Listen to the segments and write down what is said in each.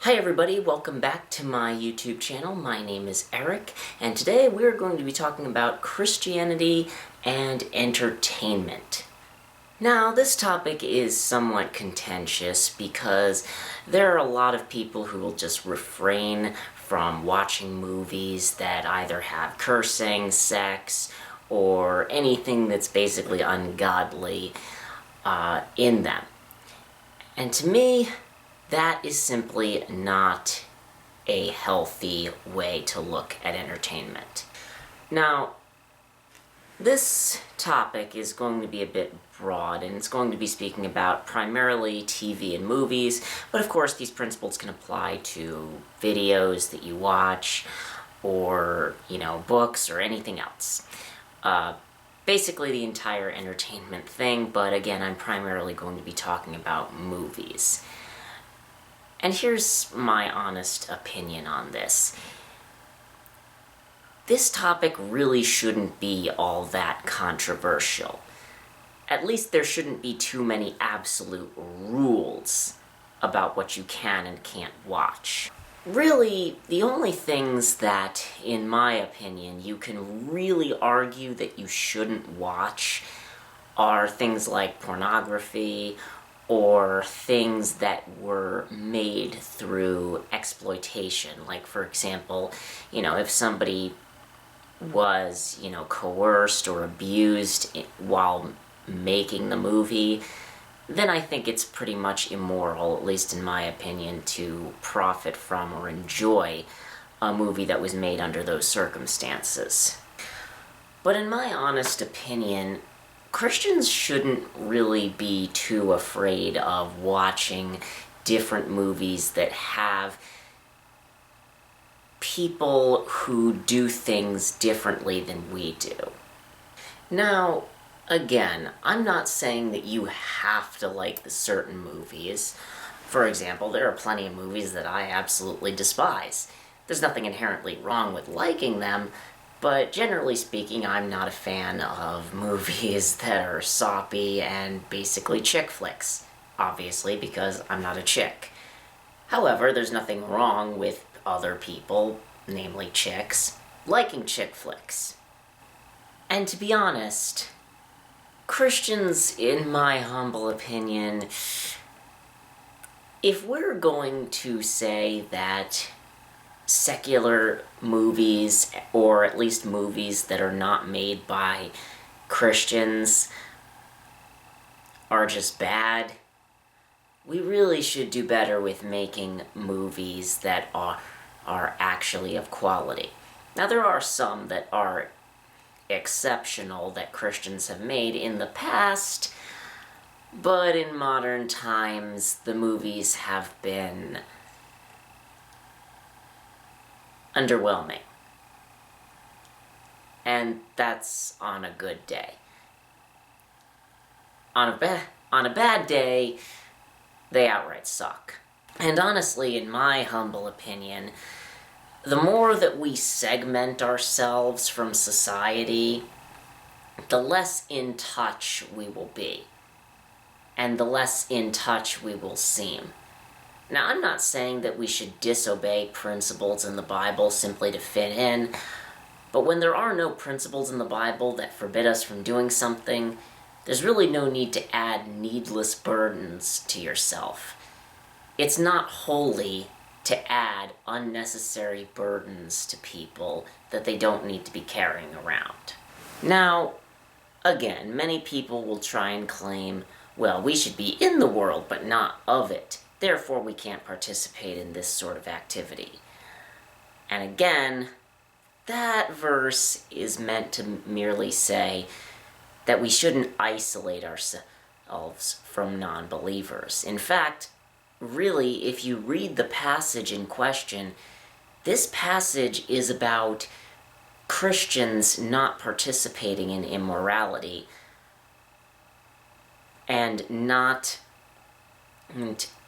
Hi everybody, welcome back to my YouTube channel. My name is Eric, and today we're going to be talking about Christianity and entertainment. Now, this topic is somewhat contentious because there are a lot of people who will just refrain from watching movies that either have cursing, sex, or anything that's basically ungodly in them. And to me, that is simply not a healthy way to look at entertainment. Now, this topic is going to be a bit broad, and it's going to be speaking about primarily TV and movies, but of course these principles can apply to videos that you watch, or, books, or anything else. Basically the entire entertainment thing, but again, I'm primarily going to be talking about movies. And here's my honest opinion on this. This topic really shouldn't be all that controversial. At least there shouldn't be too many absolute rules about what you can and can't watch. Really, the only things that, in my opinion, you can really argue that you shouldn't watch are things like pornography, or things that were made through exploitation. Like, for example, if somebody was, coerced or abused while making the movie, then I think it's pretty much immoral, at least in my opinion, to profit from or enjoy a movie that was made under those circumstances. But in my honest opinion, Christians shouldn't really be too afraid of watching different movies that have people who do things differently than we do. Now, again, I'm not saying that you have to like the certain movies. For example, there are plenty of movies that I absolutely despise. There's nothing inherently wrong with liking them, but generally speaking, I'm not a fan of movies that are soppy and basically chick flicks. Obviously, because I'm not a chick. However, there's nothing wrong with other people, namely chicks, liking chick flicks. And to be honest, Christians, in my humble opinion, if we're going to say that secular movies, or at least movies that are not made by Christians, are just bad, we really should do better with making movies that are actually of quality. Now, there are some that are exceptional that Christians have made in the past, but in modern times, the movies have been underwhelming. And that's on a good day. On a bad day, they outright suck. And honestly, in my humble opinion, the more that we segment ourselves from society, the less in touch we will be. And the less in touch we will seem. Now, I'm not saying that we should disobey principles in the Bible simply to fit in, but when there are no principles in the Bible that forbid us from doing something, there's really no need to add needless burdens to yourself. It's not holy to add unnecessary burdens to people that they don't need to be carrying around. Now, again, many people will try and claim, well, we should be in the world but not of it. Therefore, we can't participate in this sort of activity. And again, that verse is meant to merely say that we shouldn't isolate ourselves from non-believers. In fact, really, if you read the passage in question, this passage is about Christians not participating in immorality and not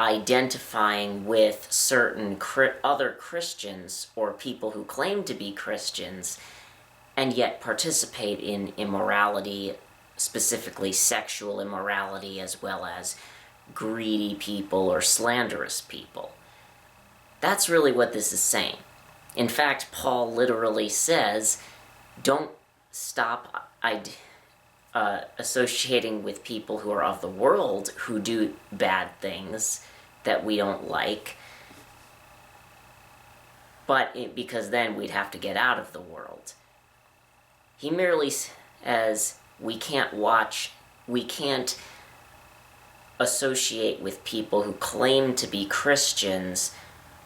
identifying with certain other Christians or people who claim to be Christians and yet participate in immorality, specifically sexual immorality, as well as greedy people or slanderous people. That's really what this is saying. In fact, Paul literally says, don't stop associating with people who are of the world who do bad things that we don't like, because then we'd have to get out of the world. He merely says we can't associate with people who claim to be Christians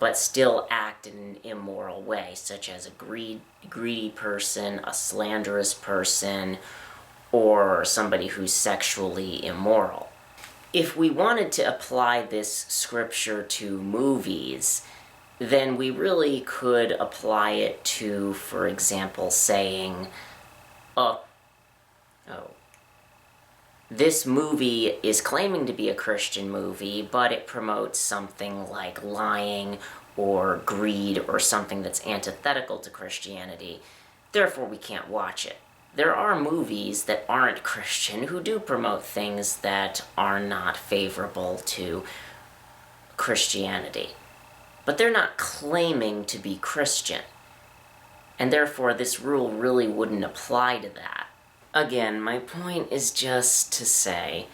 but still act in an immoral way, such as a greedy person, a slanderous person, or somebody who's sexually immoral. If we wanted to apply this scripture to movies, then we really could apply it to, for example, saying, this movie is claiming to be a Christian movie, but it promotes something like lying or greed or something that's antithetical to Christianity. Therefore, we can't watch it. There are movies that aren't Christian who do promote things that are not favorable to Christianity. But they're not claiming to be Christian. And therefore, this rule really wouldn't apply to that. Again, my point is just to say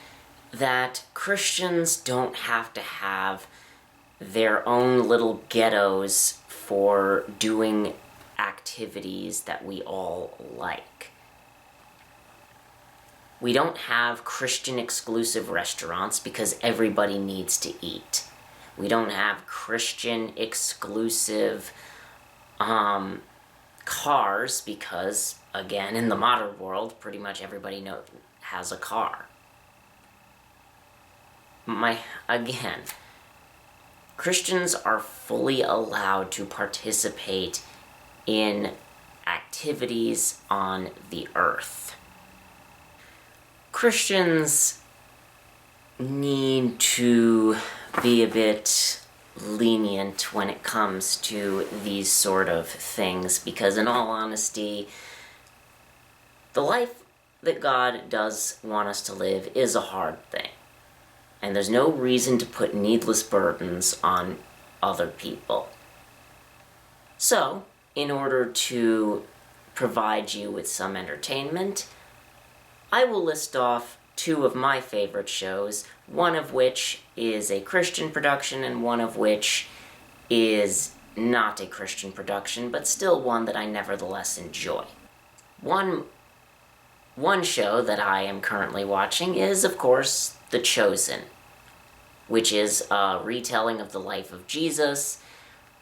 that Christians don't have to have their own little ghettos for doing activities that we all like. We don't have Christian-exclusive restaurants because everybody needs to eat. We don't have Christian-exclusive cars because, again, in the modern world, pretty much everybody has a car. Again, Christians are fully allowed to participate in activities on the earth. Christians need to be a bit lenient when it comes to these sort of things, because in all honesty, the life that God does want us to live is a hard thing. And there's no reason to put needless burdens on other people. So, in order to provide you with some entertainment, I will list off two of my favorite shows, one of which is a Christian production and one of which is not a Christian production, but still one that I nevertheless enjoy. One show that I am currently watching is, of course, The Chosen, which is a retelling of the life of Jesus,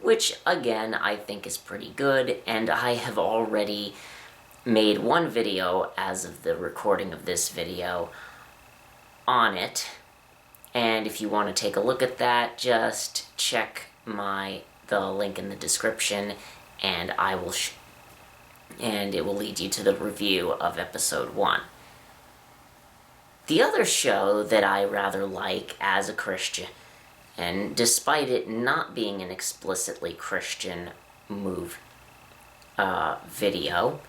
which, again, I think is pretty good, and I have already made one video as of the recording of this video on it, and if you want to take a look at that, just check the link in the description, and and it will lead you to the review of episode 1. The other show that I rather like as a Christian, and despite it not being an explicitly Christian video,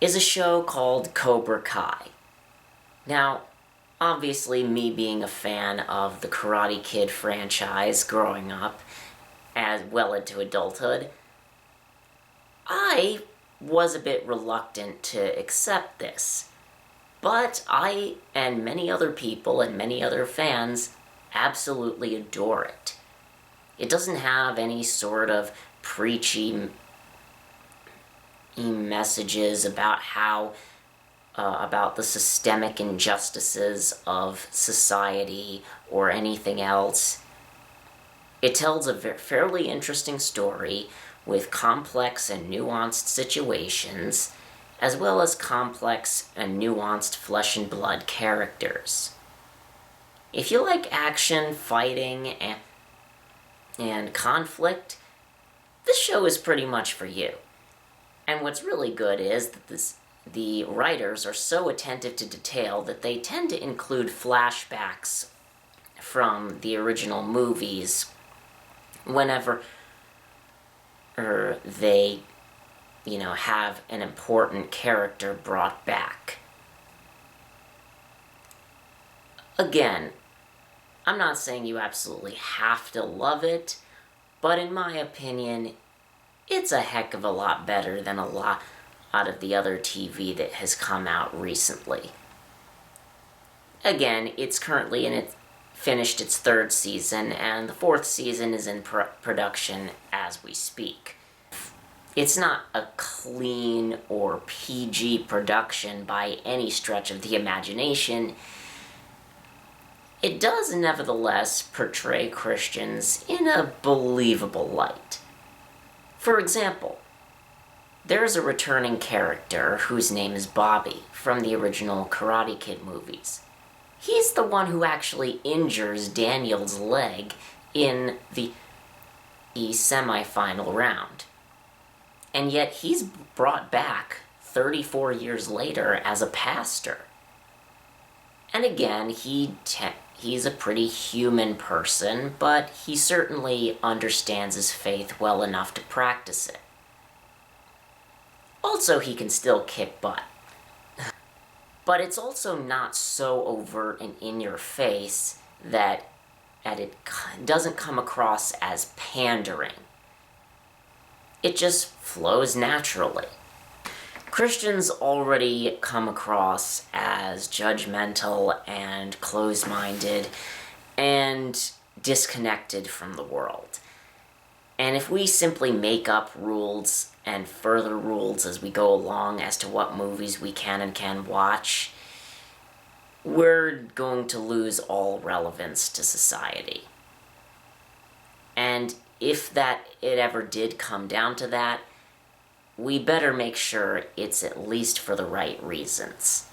is a show called Cobra Kai. Now, obviously, me being a fan of the Karate Kid franchise growing up, as well into adulthood, I was a bit reluctant to accept this. But I, and many other people and many other fans, absolutely adore it. It doesn't have any sort of preachy messages about about the systemic injustices of society or anything else. It tells a fairly interesting story with complex and nuanced situations, as well as complex and nuanced flesh and blood characters. If you like action, fighting, and conflict, this show is pretty much for you. And what's really good is that the writers are so attentive to detail that they tend to include flashbacks from the original movies whenever they, have an important character brought back. Again, I'm not saying you absolutely have to love it, But in my opinion, it's a heck of a lot better than a lot of the other TV that has come out recently. Again, it's currently finished its 3rd season, and the 4th season is in production as we speak. It's not a clean or PG production by any stretch of the imagination. It does nevertheless portray Christians in a believable light. For example, there's a returning character whose name is Bobby from the original Karate Kid movies. He's the one who actually injures Daniel's leg in the semi-final round. And yet he's brought back 34 years later as a pastor. And again, he's a pretty human person, but he certainly understands his faith well enough to practice it. Also, he can still kick butt. But it's also not so overt and in your face that it doesn't come across as pandering. It just flows naturally. Christians already come across as judgmental and closed-minded and disconnected from the world. And if we simply make up rules and further rules as we go along as to what movies we can and can't watch, we're going to lose all relevance to society. And if it ever did come down to that, we better make sure it's at least for the right reasons.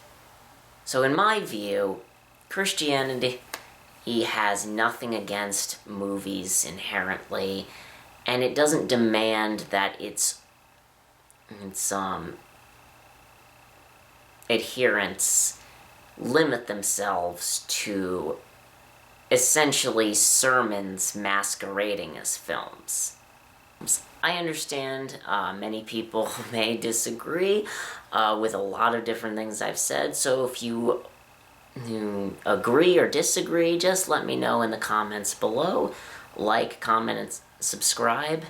So in my view, Christianity has nothing against movies inherently, and it doesn't demand that its adherents limit themselves to essentially sermons masquerading as films. I understand many people may disagree with a lot of different things I've said, so if you agree or disagree, just let me know in the comments below. Like, comment, and subscribe,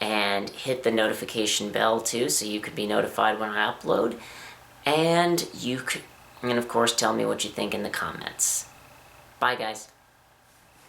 and hit the notification bell too so you can be notified when I upload. And you can, of course, tell me what you think in the comments. Bye, guys.